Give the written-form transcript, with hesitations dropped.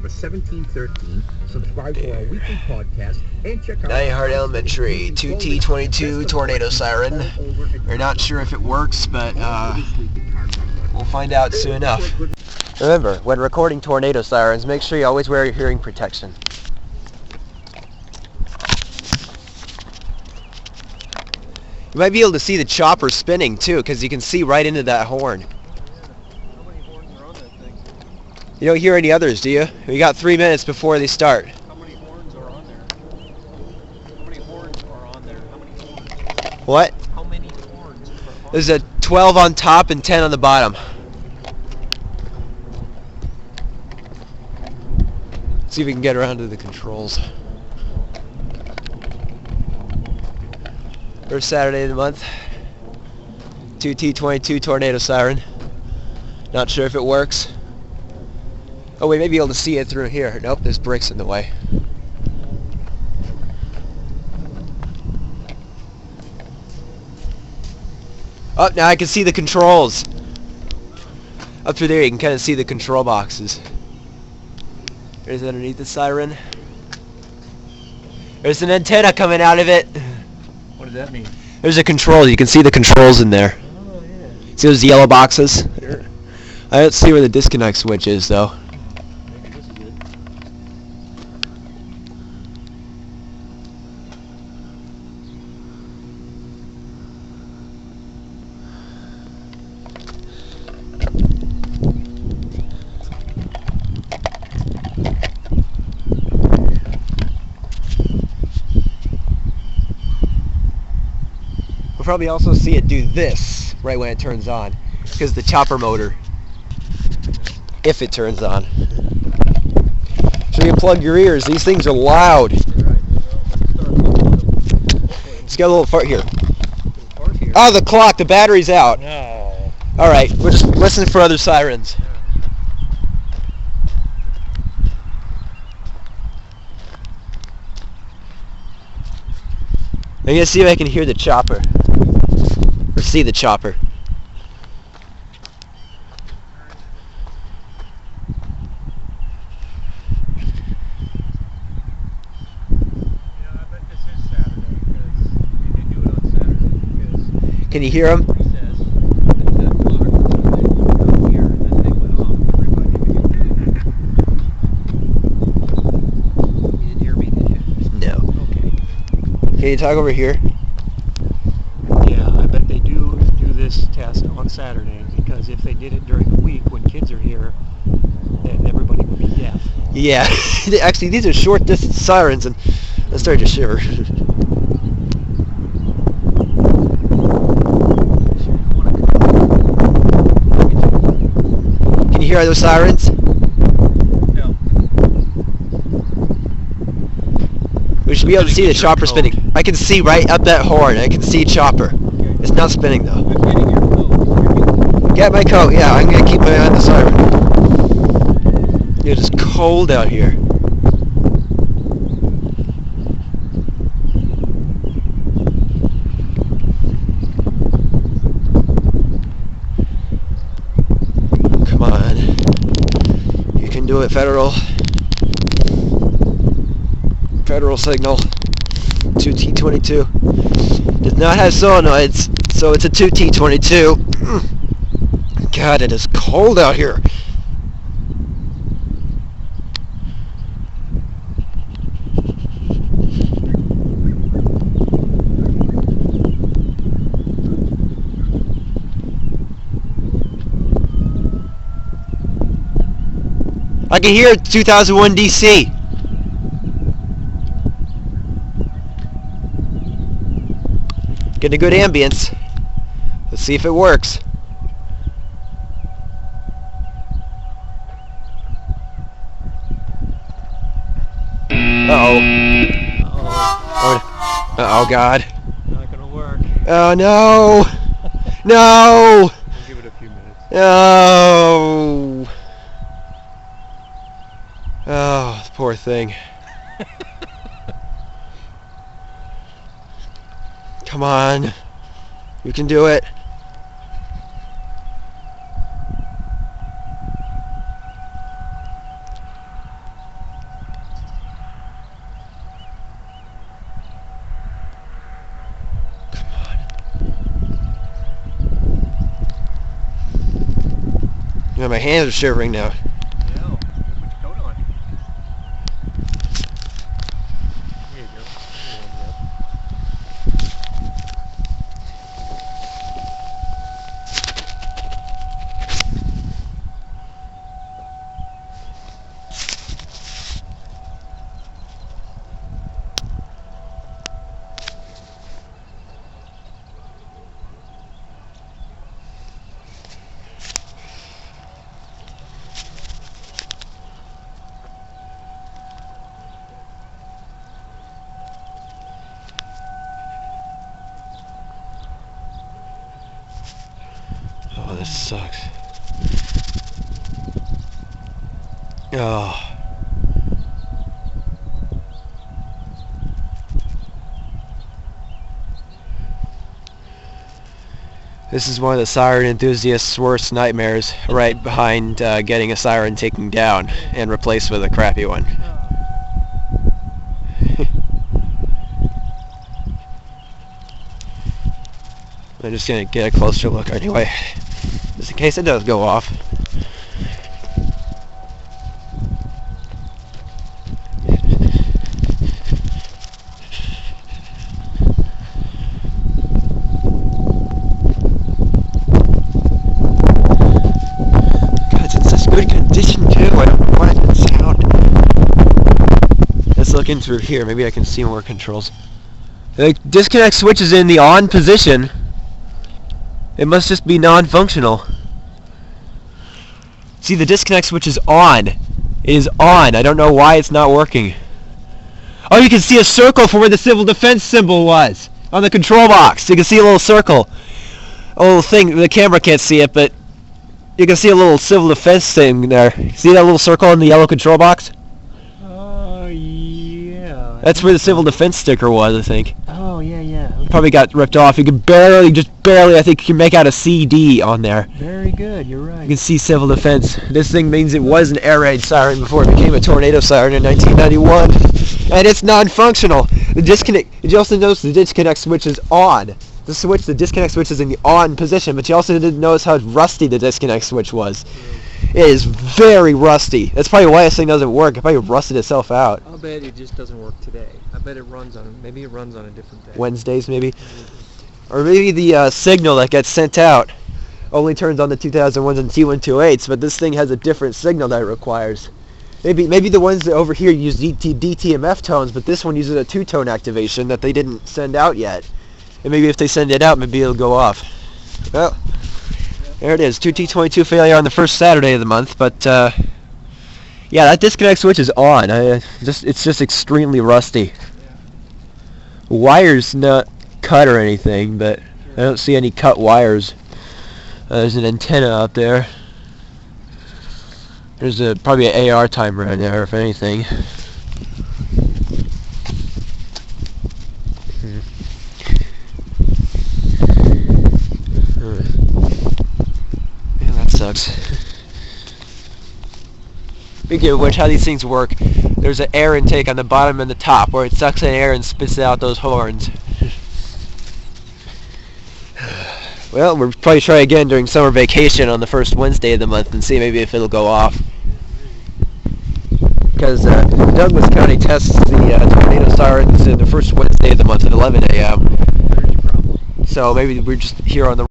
number 1713. Subscribe to our weekly podcast and check out Neihardt Elementary 2T22 tornado siren. We're not sure if it works, but we'll find out soon enough. Remember, when recording tornado sirens, make sure you always wear your hearing protection. You might be able to see the chopper spinning too, because you can see right into that horn. How many horns are on that thing? You don't hear any others, do you? We got 3 minutes before they start. How many horns are on there? How many horns are on there? How many horns? What? How many horns are on There's a 12 on top and 10 on the bottom. See if we can get around to the controls. First Saturday of the month. 2T22 tornado siren. Not sure if it works. Oh, we may be able to see it through here. Nope, there's bricks in the way. Oh, now I can see the controls. Up through there you can kind of see the control boxes. There's underneath the siren. There's an antenna coming out of it. What does that mean? There's a control. You can see the controls in there. Oh, yeah. See those yellow boxes? Sure. I don't see where the disconnect switch is, though. Maybe this is it. We'll probably also see it do this right when it turns on, because the chopper motor, if it turns on. So you can plug your ears. These things are loud. Right. Let's get a little fart here. Part here. Oh, the clock. The battery's out. No. All right, we're just listening for other sirens. I'm gonna see if I can hear the chopper. Or see the chopper. I bet this is Saturday because they do it on Saturday because Can you hear them? he says that the clock was out here and then they went off. Everybody You didn't hear me, did you? No. Okay. Can you talk over here? Yeah, I bet they do this test on Saturday because if they did it during the week when kids are here, then everybody would be deaf. Yeah. Actually, these are short distance sirens, and I started to shiver. Can you hear those sirens? No. We should be able to see the chopper spinning. I can see right up that horn. I can see chopper. It's not spinning though. I'm getting your coat. Get my coat. Yeah, I'm gonna keep my eye on the siren. It's just cold out here. Come on. You can do it, Federal. Federal signal. 2T22. Does not have solenoids, so it's a 2T22. God, it is cold out here. I can hear 2001 DC. Getting a good ambience. Let's see if it works. Uh-oh. Uh-oh, God. Not gonna work. Oh, no. No. We'll give it a few minutes. No. Oh, the poor thing. Come on. You can do it. Yeah, my hands are shivering now. Yeah, put your coat on. Here you go. Oh, this sucks. Oh. This is one of the siren enthusiasts' worst nightmares, right behind getting a siren taken down and replaced with a crappy one. I'm just gonna get a closer look anyway, just in case it does go off. God, it's in such good condition too. I don't know why it didn't sound. Let's look in through here. Maybe I can see more controls. The disconnect switch is in the on position. It must just be non-functional. See, the disconnect switch is on. It is on. I don't know why it's not working. Oh, you can see a circle from where the civil defense symbol was on the control box. You can see a little circle. A little thing. The camera can't see it, but you can see a little civil defense thing there. See that little circle in the yellow control box? Yeah. That's where the civil defense sticker was, I think. Oh, yeah. Okay. Probably got ripped off. You can barely, I think you can make out a CD on there. Very good, you're right. You can see civil defense. This thing means it was an air raid siren before it became a tornado siren in 1991. And it's non-functional. The disconnect, you also notice the disconnect switch is on. The disconnect switch is in the on position, but you also didn't notice how rusty the disconnect switch was. It is very rusty. That's probably why this thing doesn't work. It probably rusted itself out. I'll bet it just doesn't work today. I bet it runs on, maybe it runs on a different day. Wednesdays, maybe. Or maybe the signal that gets sent out only turns on the 2001s and T128s, but this thing has a different signal that it requires. Maybe the ones that over here use DTMF tones, but this one uses a two-tone activation that they didn't send out yet. And maybe if they send it out, maybe it'll go off. Well, there it is. 2T22 failure on the first Saturday of the month, but yeah, that disconnect switch is on. It's just extremely rusty. Wire's not cut or anything, but I don't see any cut wires. There's an antenna out there. There's probably an AR timer in there, if anything. Yeah, that sucks. Speaking of which, how these things work, there's an air intake on the bottom and the top where it sucks in air and spits out those horns. Well, we'll probably try again during summer vacation on the first Wednesday of the month and see maybe if it'll go off. Because Douglas County tests the tornado sirens in the first Wednesday of the month at 11 a.m. So maybe we're just here on the